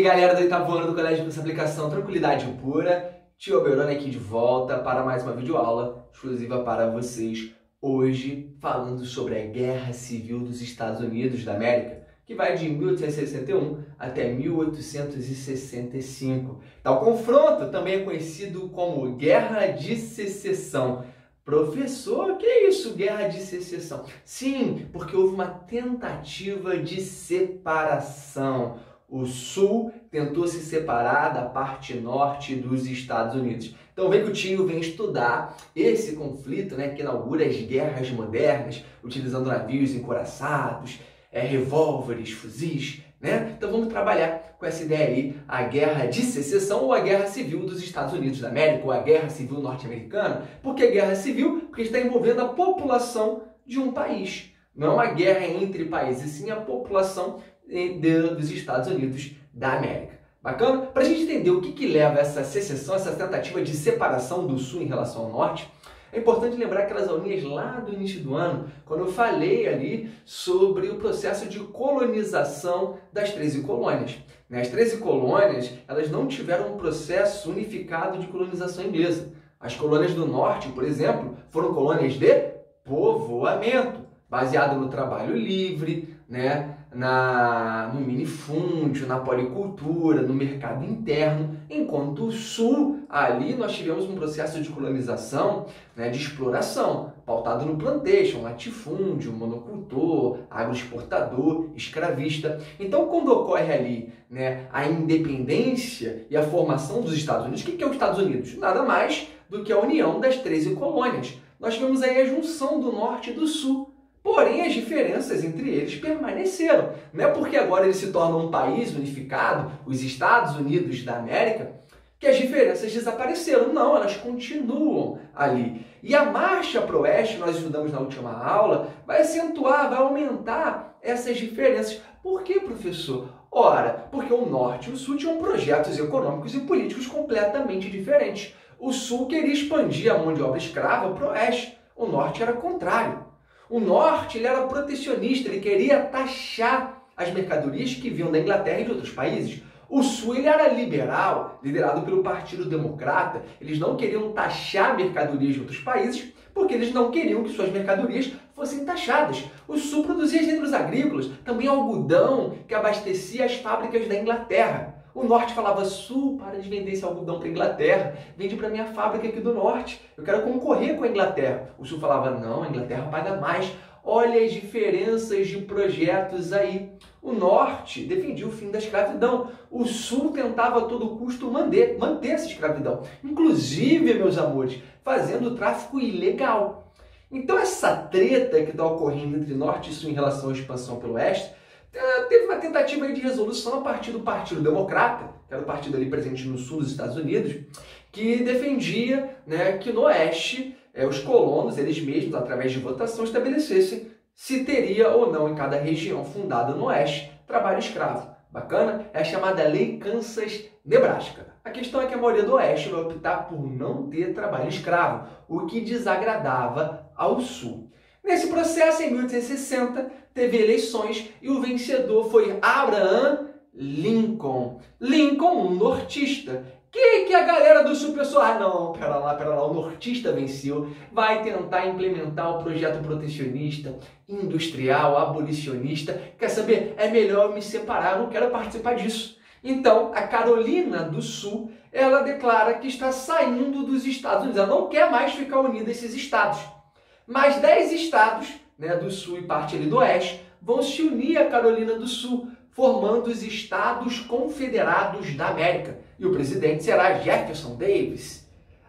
aí, galera do oitavo ano do Colégio de Curso de Aplicação, tranquilidade pura. Tio Alberoni aqui de volta para mais uma videoaula exclusiva para vocês. Hoje, falando sobre a Guerra Civil dos Estados Unidos da América, que vai de 1861 até 1865. Tal confronto também é conhecido como Guerra de Secessão. Professor, que é isso, Guerra de Secessão? Sim, porque houve uma tentativa de separação. O Sul tentou se separar da parte norte dos Estados Unidos. Então vem que o tio vem estudar esse conflito, né, que inaugura as guerras modernas, utilizando navios encouraçados, revólveres, fuzis, né? Então vamos trabalhar com essa ideia aí, a Guerra de Secessão ou a Guerra Civil dos Estados Unidos da América, ou a Guerra Civil norte-americana. Por que Guerra Civil? Porque está envolvendo a população de um país. Não é uma guerra entre países, sim a população dos Estados Unidos da América. Bacana? Para a gente entender o que leva a essa secessão, essa tentativa de separação do Sul em relação ao Norte, é importante lembrar aquelas aulinhas lá do início do ano, quando eu falei ali sobre o processo de colonização das 13 colônias. As 13 colônias, elas não tiveram um processo unificado de colonização inglesa. As colônias do Norte, por exemplo, foram colônias de povoamento, baseado no trabalho livre, né? No minifúndio, na policultura, no mercado interno, enquanto o Sul, ali nós tivemos um processo de colonização, né, de exploração, pautado no plantation, latifúndio, monocultor, agroexportador, escravista. Então, quando ocorre ali, né, a independência e a formação dos Estados Unidos, o que é os Estados Unidos? Nada mais do que a união das 13 colônias. Nós tivemos aí a junção do Norte e do Sul. Porém, as diferenças entre eles permaneceram. Não é porque agora eles se tornam um país unificado, os Estados Unidos da América, que as diferenças desapareceram. Não, elas continuam ali. E a marcha para o oeste, nós estudamos na última aula, vai acentuar, vai aumentar essas diferenças. Por quê, professor? Ora, porque o Norte e o Sul tinham projetos econômicos e políticos completamente diferentes. O Sul queria expandir a mão de obra escrava para o oeste. O Norte era contrário. O Norte ele era protecionista, ele queria taxar as mercadorias que vinham da Inglaterra e de outros países. O Sul ele era liberal, liderado pelo Partido Democrata. Eles não queriam taxar mercadorias de outros países, porque eles não queriam que suas mercadorias fossem taxadas. O Sul produzia gêneros agrícolas, também algodão, que abastecia as fábricas da Inglaterra. O Norte falava, Sul, para de vender esse algodão para a Inglaterra, vende para a minha fábrica aqui do Norte, eu quero concorrer com a Inglaterra. O Sul falava, não, a Inglaterra paga mais. Olha as diferenças de projetos aí. O Norte defendia o fim da escravidão. O Sul tentava a todo custo manter essa escravidão. Inclusive, meus amores, fazendo tráfico ilegal. Então essa treta que está ocorrendo entre Norte e Sul em relação à expansão pelo Oeste, teve uma tentativa aí de resolução a partir do Partido Democrata, que era o partido ali presente no sul dos Estados Unidos, que defendia, né, que no Oeste os colonos, eles mesmos, através de votação, estabelecessem se teria ou não em cada região fundada no Oeste trabalho escravo. Bacana? É a chamada Lei Kansas-Nebraska. A questão é que a maioria do Oeste vai optar por não ter trabalho escravo, o que desagradava ao Sul. Nesse processo, em 1860, teve eleições e o vencedor foi Abraham Lincoln. Lincoln, um nortista. Que a galera do Sul pensou, não, pera lá, o nortista venceu, vai tentar implementar o projeto protecionista, industrial, abolicionista. Quer saber? É melhor eu me separar, eu não quero participar disso. Então, a Carolina do Sul, ela declara que está saindo dos Estados Unidos, ela não quer mais ficar unida a esses estados. Mais 10 estados, né, do Sul e parte ali do Oeste vão se unir à Carolina do Sul, formando os Estados Confederados da América. E o presidente será Jefferson Davis.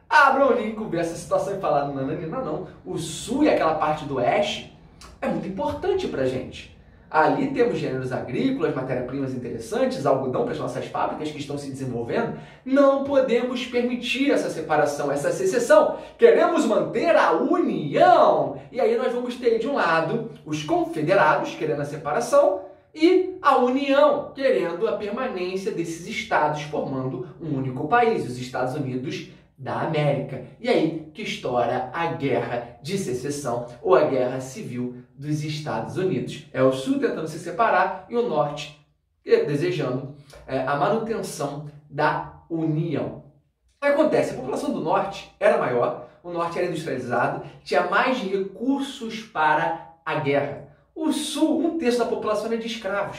Abraham Lincoln vê essa situação e fala, não, o Sul e aquela parte do Oeste é muito importante para a gente. Ali temos gêneros agrícolas, matérias-primas interessantes, algodão para as nossas fábricas que estão se desenvolvendo. Não podemos permitir essa separação, essa secessão. Queremos manter a união. E aí nós vamos ter, de um lado, os confederados querendo a separação e a união querendo a permanência desses estados formando um único país, os Estados Unidos da América. E aí que estoura a Guerra de Secessão ou a Guerra Civil dos Estados Unidos. É o Sul tentando se separar e o Norte desejando a manutenção da união. O que acontece? A população do norte era maior, o norte era industrializado, tinha mais recursos para a guerra. O sul, um terço da população era de escravos.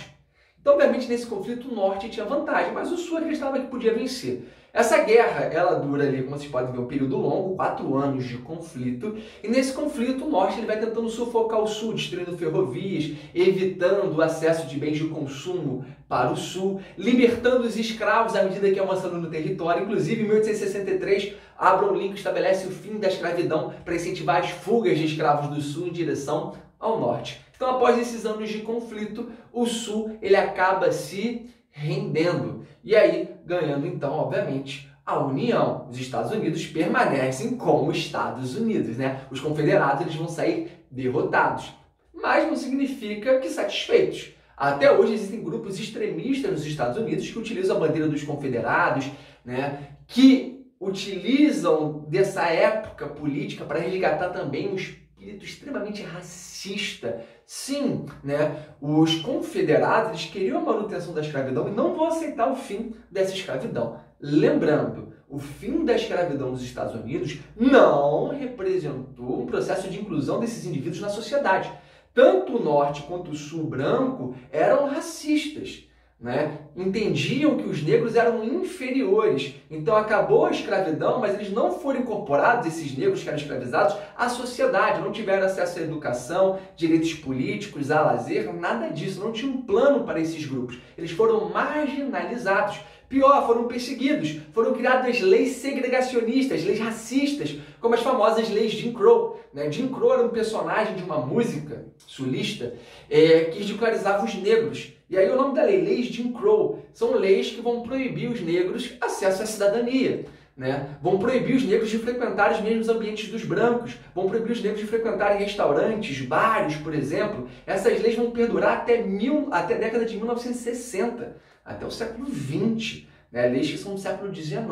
Então, obviamente, nesse conflito o norte tinha vantagem, mas o sul acreditava que podia vencer. Essa guerra, ela dura ali, como vocês podem ver, um período longo, 4 anos de conflito, e nesse conflito o norte ele vai tentando sufocar o sul, destruindo ferrovias, evitando o acesso de bens de consumo para o sul, libertando os escravos à medida que avançando no território. Inclusive, em 1863, Abraham Lincoln estabelece o fim da escravidão para incentivar as fugas de escravos do sul em direção ao norte. Então, após esses anos de conflito, o sul ele acaba se rendendo e aí ganhando então, obviamente, a União. Os Estados Unidos permanecem como Estados Unidos, né? Os confederados eles vão sair derrotados, mas não significa que satisfeitos. Até hoje existem grupos extremistas nos Estados Unidos que utilizam a bandeira dos confederados, né? Que utilizam dessa época política para resgatar também um espírito extremamente racista. Sim, né? Os confederados eles queriam a manutenção da escravidão e não vão aceitar o fim dessa escravidão. Lembrando, o fim da escravidão nos Estados Unidos não representou um processo de inclusão desses indivíduos na sociedade. Tanto o norte quanto o sul branco eram racistas, né? Entendiam que os negros eram inferiores. Então acabou a escravidão, mas eles não foram incorporados, esses negros que eram escravizados, à sociedade. Não tiveram acesso à educação, direitos políticos, a lazer, nada disso. Não tinha um plano para esses grupos. Eles foram marginalizados. Pior, foram perseguidos. Foram criadas leis segregacionistas, leis racistas, como as famosas leis Jim Crow. Jim Crow era um personagem de uma música sulista que ridicularizava os negros. E aí o nome da lei, leis Jim Crow, são leis que vão proibir os negros acesso à cidadania. Vão proibir os negros de frequentar os mesmos ambientes dos brancos, vão proibir os negros de frequentarem restaurantes, bares, por exemplo. Essas leis vão perdurar até a década de 1960, até o século XX, leis que são do século XIX.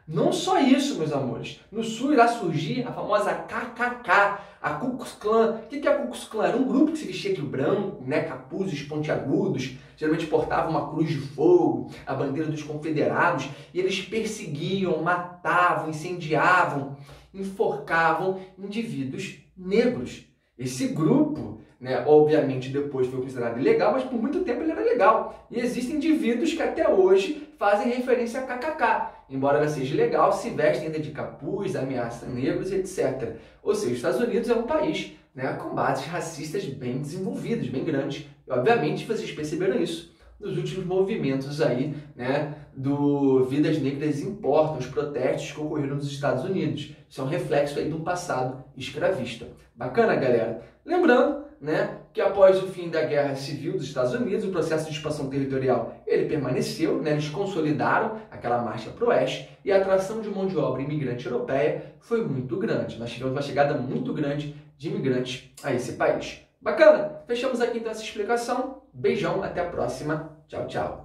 Não só isso, meus amores. No sul irá surgir a famosa KKK, a Ku Klux Klan. O que é a Ku Klux Klan? Era um grupo que se vestia de branco, capuzes pontiagudos, geralmente portava uma cruz de fogo, a bandeira dos confederados, e eles perseguiam, matavam, incendiavam, enforcavam indivíduos negros. Esse grupo, obviamente depois foi considerado ilegal, mas por muito tempo ele era legal. E existem indivíduos que até hoje fazem referência a KKK. Embora ela seja ilegal, se vestem ainda de capuz, ameaçam negros, etc. Ou seja, os Estados Unidos é um país com bases racistas bem desenvolvidas, bem grandes. E, obviamente, vocês perceberam isso nos últimos movimentos aí, do Vidas Negras Importam, os protestos que ocorreram nos Estados Unidos. Isso é um reflexo aí de um passado escravista. Bacana, galera? Lembrando, que após o fim da Guerra Civil dos Estados Unidos, o processo de expansão territorial ele permaneceu, eles consolidaram aquela marcha para o oeste e a atração de mão de obra imigrante europeia foi muito grande. Nós tivemos uma chegada muito grande de imigrantes a esse país. Bacana? Fechamos aqui então essa explicação. Beijão, até a próxima. Tchau, tchau.